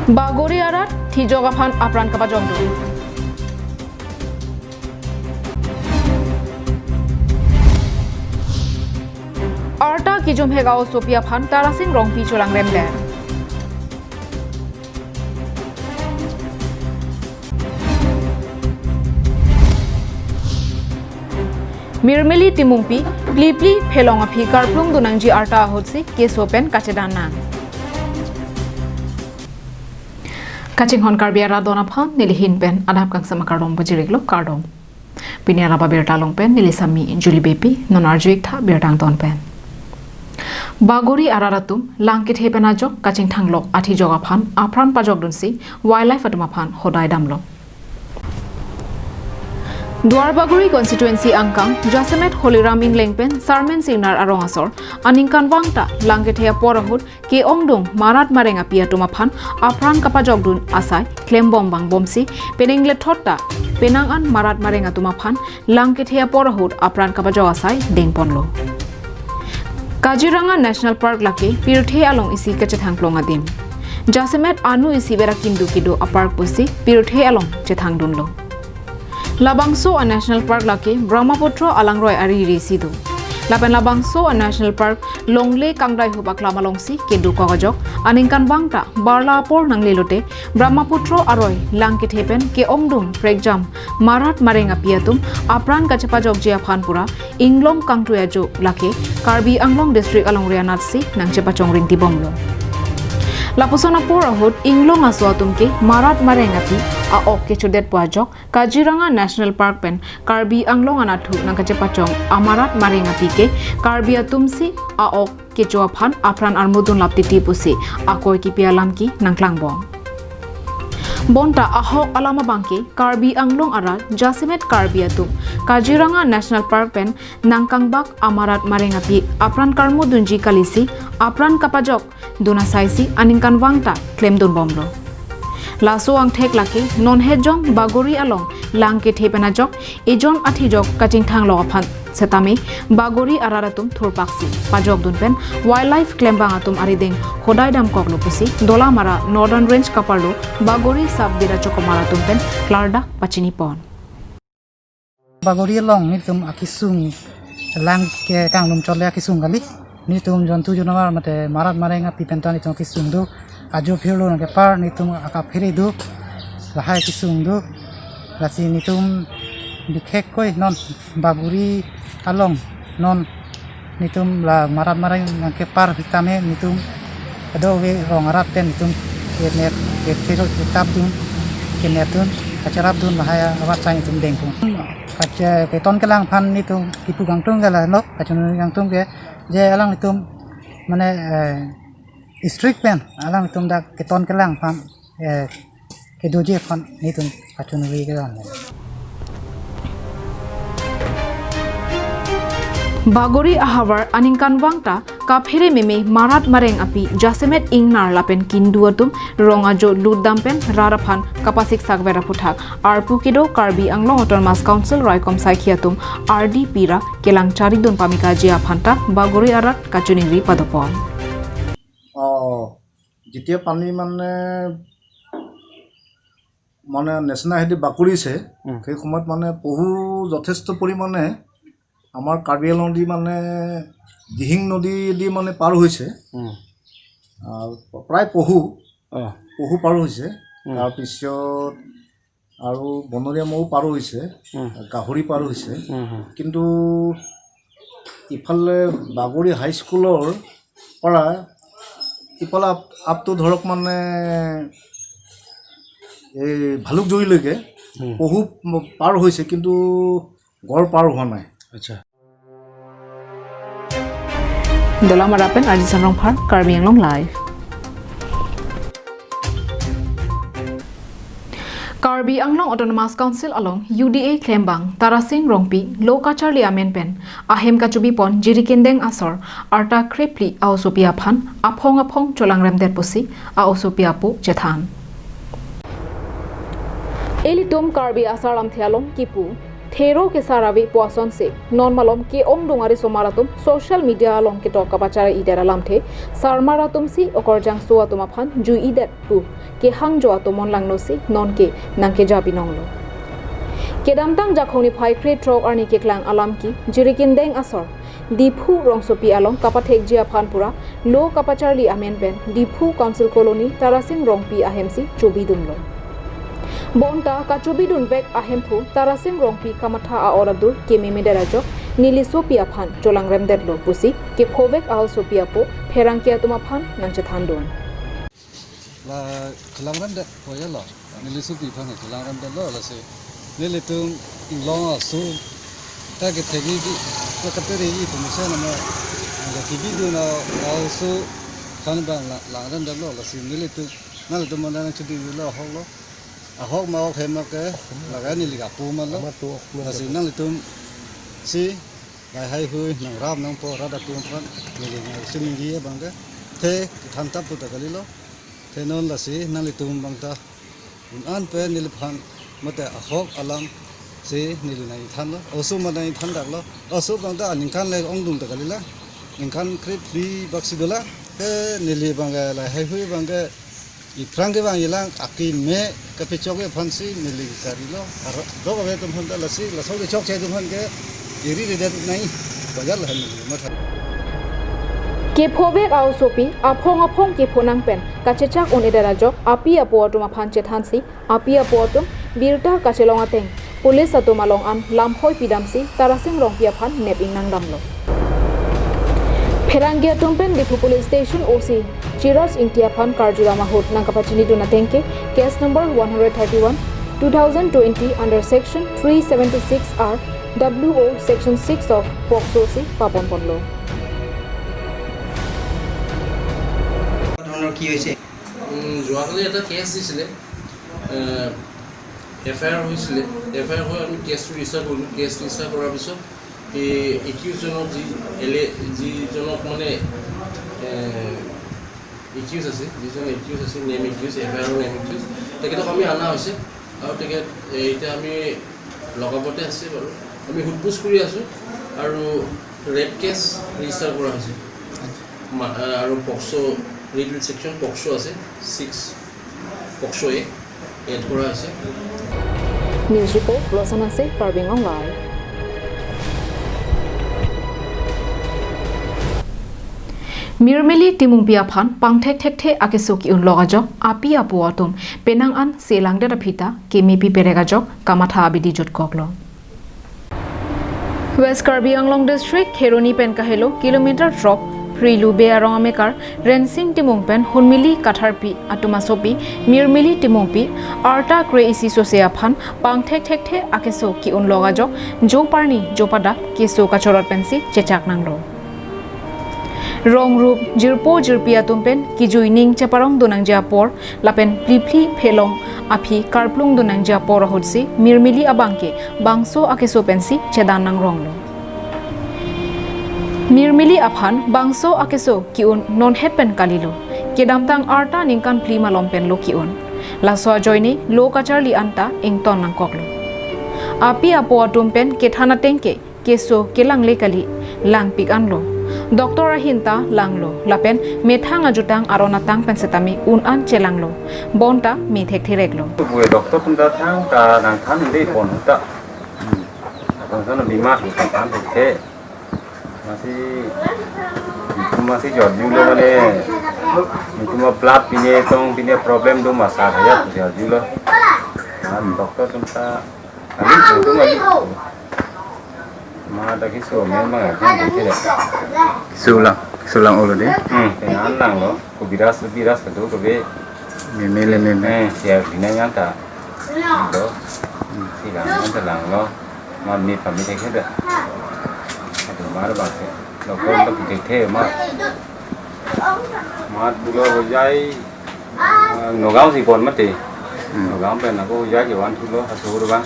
Bagori arat Tijogaphan Apran Kapajongdu. Arta Kijum Hegao Sophia Phan Tarasing Rongpi Cholang Remden. Mirmeli Timumpi, Plipli Pelongapi Karplung Dunangji Arta Hotsi, Kesopen Kachedana. Kaching Hon Karbiara Donaphan, Nilihin Pen, Adap Kang Samakarom Bajiriglo, Kardom. Piniaraba Bertalong Pen, Nilisami, Julie Bepi, Nonarjuikta, Bertang Ton Pen. Bagori Araratum, Langkit Hepenajok, Kaching Tanglok, Ati Jogaphan, Apran Pajogdunsi, Wildlife Atumaphan, Hodai Damlo. Dwarbaguri constituency Angkang, Jasemet Holiram Inglengpen, Sarmen Signar Arongasor, Aningkan Wangta, Langketea Porahut, Ke Ongdung, Marat Marenga Piatumaphan, Apran Kapajogdun Asai, Klembom Bomsi, Penengle Tota, Penangan Marat Marenga Tumaphan, Langketea Porahut, Apran Kapajogasai, Dengponlo. Kaziranga National Park Lake, Piruthe along isi Kachetang Plongadim. Jasemet Anu isi Vera Kindu Kido a park pusi, Piruthe along Chetang Dunlo. Labangso a National Park lake Brahmaputra Alangroy Ari Residu. Lapan Labangso a National Park Longle Kangdai Hubak Lamalongsi Kindu Kogajok Aningkan Bangta Barla Por Nanglelote Brahmaputra Aroy Langkit Hepen Ke Ongdum Pregjam Marat Marenga Piatum Apran Kachapajok Jia Phanpura Inglong Kangtuyajo Lake Karbi Anglong District along Rianatsi Nangchepachong Ringti Bomlo. Lapusona Porahut Inglong Aswatumke Marat Marengapi a ok Kechudet Pajok Kaziranga National Park Pen Karbi Anglong Anatu Nangkachepachong Amarat Marengapi ke Karbi Atumsi a ok Kechuaphan Apran Armudun Laptiti Pusi Akoi Kipialamki Nangklangbong. Bonta Ahok Alama Bangke Karbi Anglong Arat Jasemet Karbi Atum Kaziranga National Park Pen Nangkangbak Amarat Marengapi Apran Karmudunji Kalisi Apran Kapajok Dunasaisi Aningkan Wangta Klem Dun Bomlo. Laso ang thek laki non hejong Bagori along Langkit Hepenajok Ejong Athijok Kaching Thang Lokaphan Setami Bagori Araratum Thurpaksi Pajok Dunpen Wildlife Klembangatum Arideng Hodai Dam Koklo Pusi Dolamara Northern Range Kaparlo Bagori Sabdira Chokomara Tumpen Klarda Pachini Pon Bagori along nitum akisung lang ke kanglum chole akisung kali nitum jontu jonawar mate marat marenga pipentani tum akisung do ajo phirlo na ke par nitum aka phiri do lahai akisung do lasi nitum dikhek koi non Bagori along non nitum la marat marenga ke par vitame nitum ado we rong arat ten nitum ke net ke phiro kitab dun ke netun acarap dun lahaya awat sai nitum dengku kaca ke ton kelang pan itu ipu gangtung gala nok kaca gangtung ke je alang itu mana strict pen alang itu dak ke ton kelang pan ke doje pan itu kaca nuri ke dalam. Bagori Ahavar Aningkan Wangta Kaphere Meme Marat Mareng Api Jasemet Ingnar Lapen Kinduatum Rongajo Luddampen Raraphan Kapasik Sagvera Puthak Arpu Kido Karbi Anglong Autonomous Council Raikom Saikiatum RD Pira Kelang Charidun Pamika Jia Phanta Bagori Arat Kachuningri Padopon. যেতিয়া পানী মানে নেচনা হেদি বাকুৰিছে সেই সময়ত মানে পহু যথেষ্ট পৰিমাণে আমাৰ কাৰ্বি আংলং দি মানে দিহিং নদী দি মানে পাৰ হৈছে প্ৰায় পহু পাৰ হৈছে তাৰ পিছত আৰু বনৰীয়া মৌ পাৰ হৈছে গাহৰি পাৰ হৈছে কিন্তু ইফালে বাগৰি হাই স্কুলৰ পৰা ইফালে আপটো ধৰক মানে এই ভালুকজুৰিলৈকে পহু পাৰ হৈছে কিন্তু গড় পাৰ হোৱা নাই আচ্ছা Dolamara Pen Arjisan Rongphar Karbi Anglong Live. Karbi Anglong Autonomous Council along UDA Klembang Tarasing Rongpi Lokachar Liamen Pen Ahem Kachubi Pon Jirikendeng Asor Arta Krepli Ausopia Phan Aphong Cholang Remdet Pusi Ausopia Pu Jethan Elitum Karbi Asaram Thialong Kipu थेरो के सारावी पुआसन से नॉन मालूम के ओम डोंगारे सोमारातुम social media लोंग के टॉका बचारा इधर लामथे सारमारातुम सी ओकर जांग सोआ तुम अफान जु इधर टू के हंग जो आतुमन लांगनो से नॉन के नंके जाबी नोंगलो के दामतांग जाखोनी फाइ क्रे ट्रक आर्नी के क्लांग आलाम की जिरिकिन देंग असर दिफु रोंगसोपी आलोंग कापाथेक जिया फानपुरा लो कापाचारली आमेन पेन दिफु काउंसिल कॉलोनी तारासिंग रोंगपी आहेमसी चोबी दुमलो Bonta kacobi dunvek ahempu tarasing rongpi kamatha a oradur ke memederajo nili sopia phan cholang remdet lo pusi ke phovek ahal sopia po pherangkia tuma phan nangche thandon la cholang remdet poya lo nili sopi phan cholang remdet lo la se nili tung long su ta ke thegi ki ko kapere yi permission na la tibi do na also phan bang la remdet lo la se nili tung na lo mo na chudi lo ho lo a hok ma hok hem ke la ga ni li ga pu ma lo la si nang li tum si lai hai hui nang ram nang po ra da tum phan ni li ngai sim ri bang ke the than tap pu ta ka li lo the non la si nang li tum bang ta an pe ni li phan ma te a hok alam si ni li nai than lo osu ma nai than dak lo osu bang ta ning khan le ong dung ta ka li la ning khan krip bi bak si do la ke ni li bang ke lai hai hui bang ke Ifrang ke bang ilang akin me kapicok ke fansi milik kari lo ro ke tumhan da lasi laso ke chok che tumhan ke iri de nai bajar lah ni matha ke phovek au sopi aphong ke phonang pen kachechak onedara jok api apo tuma phanche thansi api apo tum birta kachelonga teng police atuma long an lamhoi pidamsi tarasing rongpia phan neping nang damlo Pheranggia tumpen Difu Police Station OC Chiras Intia Phan Karjurama Hot Nangkapachini Dunatenke case number 131 2020 under section 376R WO section 6 of POCSO C Papon Ponlo কি হৈছে যোৱাকালি এটা cash দিছিলে FIR হৈছিলে FIR হৈ আমি কেছটো recharge কৰিলোঁ কেছ ৰিচাৰ্জ কৰাৰ পিছত এই একিউজজনক যিজনক মানে একিউজ আছে যিজন একিউজ আছে নেম একিউজ এফআইআৰৰ নেম একিউজ তেখেতক আমি অনা হৈছে আৰু তেখেত এতিয়া আমি লগাবতে আছে বাৰু আমি সোধপোছ কৰি আছোঁ আৰু ৰেপ কেছ ৰেজিষ্টাৰ কৰা হৈছে আৰু পক্সো ৰিটেল সেকশন পক্সো আছে 6 পক্সো এড কৰা হৈছে নিউজ ৰিপৰ্ট ৰচনা আছে কাৰ্বিং online Mirmeli timung pia phan pangthek thek the akesoki un loga jok api apo atum penang an selang da phita kemipi perega jok kamatha abidi jot koklo West Karbi Anglong district Kheroni pen kahelo kilometer drop Prilu bearong amekar rensing timung pen hunmili katharpi atuma sopi Mirmeli timungpi arta kre isi sosea phan pangthek thek the akesoki un loga jok jo parni jopada keso kachorot pensi chechak nanglo Rong rup jirpo jirpia tumpen kijuining chaparong dunang japor lapen plipli phelong api karplung dunang japor hodsi mirmili abangke bangso akeso pensi chedanang ronglo Mirmili aphan bangso akeso kiun non hetpen kalilo kedamtang arta ningkan plima lompen lo kiun laso joini lo kacharli anta ington nang koklo api apo tumpen kethana tengke keso kelangle kali langpik anlo Doktor Ahinta langlo lapen methang ajutang aronatang pensetami unan celanglo bonta methek thireklo buổi doktor chúng thang ta nang than đi còn ta còn nó bị mát thì than thực thế masih jod juga mana cuma blood punya problem tu masalah ya jod juga doktor chúng kali itu kali mà đã cái số memang akan begitu sulang ulu deh dengan nang lo biras betul ke mele ya ini yang tak lo silang yang telang lo mà nít phải mới thấy hết được từ má đó bằng lo con nó bị thế mà lo hồi giấy nó gáo gì còn mất thì nó gáo bên là có giấy kiểu ăn thu lo hạt số được không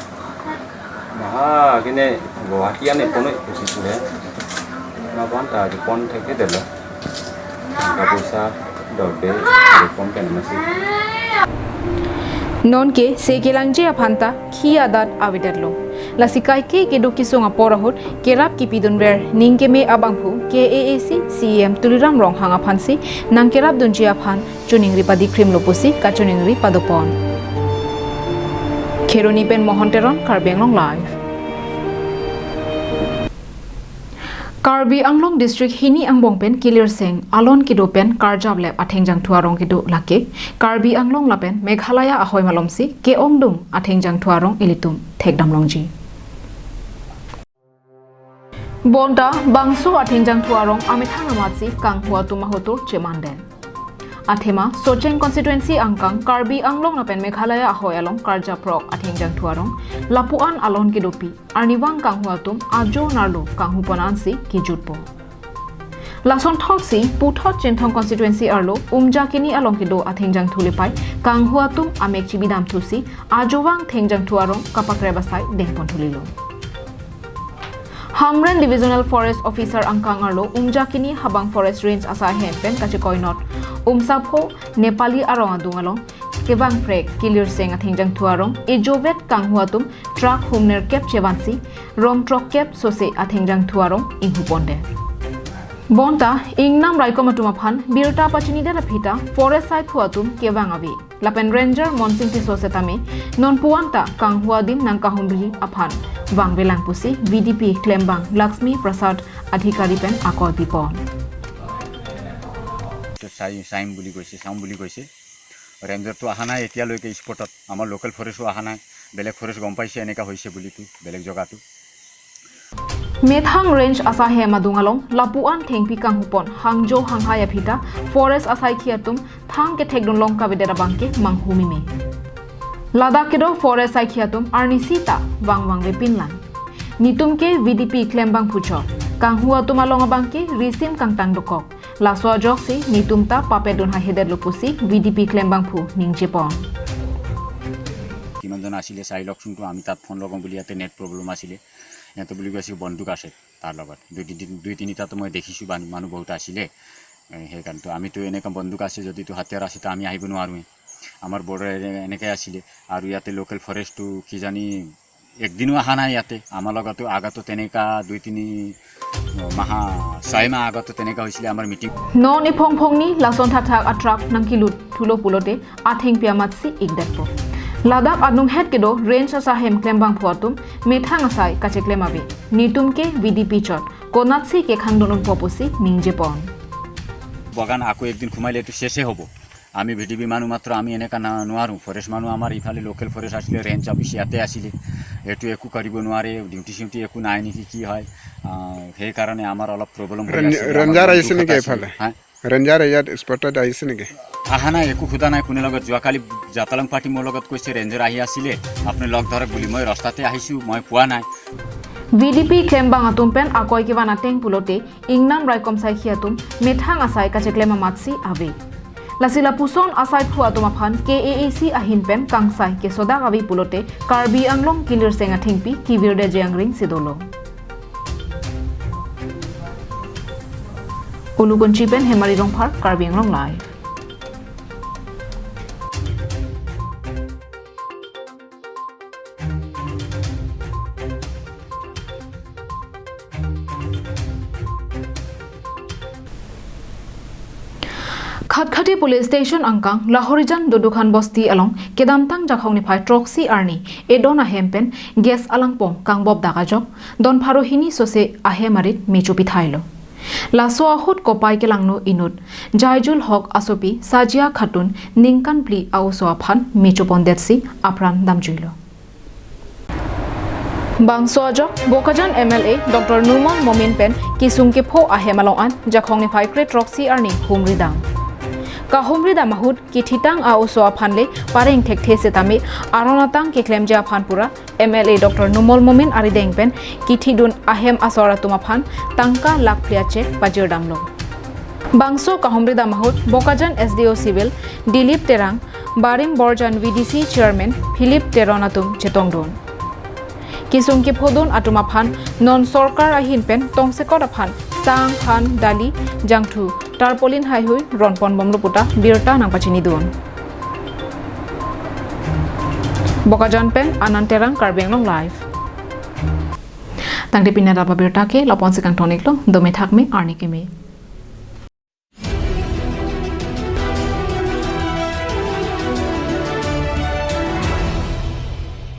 mà cái này gỗ hạt kia này con ấy thì chỉ đấy mà bán ta thì con thấy cái được rồi cả buổi sáng đổi để con cái này Non ke sekelangje aphanta khi adat avidetlo lasikai ke do kisung aporahut kerap kipidun ber ningkeme abangphu KAAC CEM tuliram rong hanga phansi nang kerap dunjia phan chuningri padi krim loposi ka chuningri padopon Kheroni pen Mohanteron Karbi Anglong live Karbi Anglong district hini angbong pen Kilir Seng Alon Kido pen Karjab lab athengjang thuarong kido lake Karbi Anglong lapen Meghalaya ahoy malomsi ke ongdum athengjang thuarong ilitum thekdamlongji Bonda bangso athengjang thuarong amithang amatsi kanghua tumahotur chemanden Athema Socheng constituency angkang Karbi Anglong lapen Meghalaya ahoy along Karja prok athengjang thuarong Lapuan alon kidopi arniwang kanghua tum ajo narlo kanghu ponansi kijutpo Lason thoksi puthot chenthong constituency arlo umjakini along kido athengjang thulipai kanghua tum amek chibidam thusi ajowang thengjang thuarong kapakrebasai dengpon thulilo Hamren Divisional Forest Officer angkang arlo umjakini habang forest range asa hempen kachikoinot umsapho Nepali arong adungalong kebang prek Kilir Seng athengjang thuarong ejovet kanghuatum truck humner kep chevansi rom truck kep sose athengjang thuarong inghuponde Bonta ingnam raikomatuma phan birta pachini dera phita forest side thuatum kebang avi lapen ranger monsingti sose tame non puanta kanghuadim nangkahumbri aphan wangbelang pusi VDP Klembang Lakshmi Prasad adhikari pen akor dipon চাইম বুলি কৈছে চাম বুলি কৈছে ৰেঞ্জাৰটো অহা নাই এতিয়ালৈকে স্পটত আমাৰ লোকেল ফৰেষ্টো অহা নাই বেলেগ ফৰেষ্ট গম পাইছে এনেকা হৈছে বুলিতো বেলেগ জগাটো Methang range asahe madungalong lapuan thengpi kanghupon hangjo hanghaya phita forest asai khiatum thang ke thekdon longka bedera bangke manghumi me Ladakh kedo forest sai khiatum arnisita wangwang be pinlan nitum ke VDP Klembang phucho kanghua tumalonga bangke risim kangtang dokok Laswa joksi nitumta papedun ha heder lopusi VDP Klembang phu ningjepon কিমানজন আছিলে চাই লকচোনটো আমি তাত phone লগাম বুলি ইয়াতে net problem আছিলে ইয়াতে বুলি কৈছে বন্দুক আছে তাৰ লগত দুই তিনিটাতো মই দেখিছোঁ মানুহ বহুত আছিলে সেইকাৰণে আমিতো এনেকুৱা বন্দুক আছে যদি তো হাতিয়াৰ আছে তো আমি আহিব নোৱাৰোঁ আমাৰ বৰ্ডাৰ এনেকৈ আছিলে আৰু ইয়াতে লোকেল ফৰেষ্টটো কি জানি একদিনো অহা নাই ইয়াতে আমাৰ লগতো আগতো তেনেকুৱা দুই তিনি মাহা 6 মাহ আগতো তেনেকুৱা হৈছিলে আমাৰ মিটিং ননি ফংফংনি লাসন থাক আট্ৰাক নাংকিলুত থুলো পুলতে আথেং পিয়ামাতসি ইকদাতপো Ladakh adnung het kedo range asahem Klembang phuatum methang asai kacheklemabe nitumke VDP chot konatsi ke khandonum popusi ningjepon বাগান আকৌ একদিন খুমাইলে তো শেষে হ'ব আমি ভিডিবি মানুহ মাত্ৰ আমি এনেকা নোৱাৰো ফৰেষ্ট মানুহ আমাৰ ইফালে লোকেল ফৰেষ্ট আসলে ৰেঞ্জ অফিস ইয়াতে আসিলে এটো একো কৰিব নোৱাৰে ডিউটি সিউটি একো নাই নেকি কি হয় সেই কাৰণে আমাৰ অলপ প্ৰবলেম হৈ আছে ৰেঞ্জাৰ আহিছে নেকি ইফালে ৰেঞ্জাৰ ইয়াত স্পটত আহিছে নেকি আহা নাই একো খুদা নাই কোনে লগত যোৱাকালি জাতালং পাৰ্টি মোৰ লগত কৈছে ৰেঞ্জাৰ আহি আছিলে আপুনি লগ ধৰক বুলি মই ৰাস্তাতে আহিছো মই পোৱা নাই VDP Klembang atumpen akoi kiwana teng pulote ingnam raikom sai khiatum methang asai kacheklema matsi ave lasila puson asai phuatuma phan KAAC ahinpen kangsai ke soda avi pulote Karbi Anglong Kilir Seng athingpi kivirde jeangring sidolo Ulugonchi pen Hemari Rongphar Karbi Anglong live Khatkhati police station angkang Lahorijan Dodukhan Bosti along Kedamtang Jakhongni phai Troxy Arni Edona Hempen Gas Alangpong Kangbob Dagajok Don Pharohini Sose Ahemarit Mechupi Thailo Laso ahut Kopai Kelangno Inut Jaijul Hok Asopi Sajia Khatun Ningkan Pli Auso Aphan Mechupon Detsi Apran Damjuilo Bangso Ajok Bokajan MLA Dr. Numan Momin Pen Kisungke Pho Ahemalong An Jakhongni phai Kre Troxy Arni Humridang Kahumri da mahut kithitang auso aphanle pareng thekhe setami aronatang keklem ja phanpura MLA Dr. Numol Momin ari dengpen kithidun ahem asora tumaphan tangka lakplia check pajir damlo Bangso kahumri da mahut Bokajan SDO Civil Dilip Terang Barim Borjan VDC Chairman Philip Teronatum Chetongdon Kisungki phodun atumaphan non sorkar ahinpen tongsekot aphan sang khan dali jangthu tarpolin hai hui ronpon bomlo puta birta nangpachini duon Bokajan pen Ananterang Karbi Anglong live Tangde pinna raba bertake lapon sekang tonik lo dome thak me arni ke me.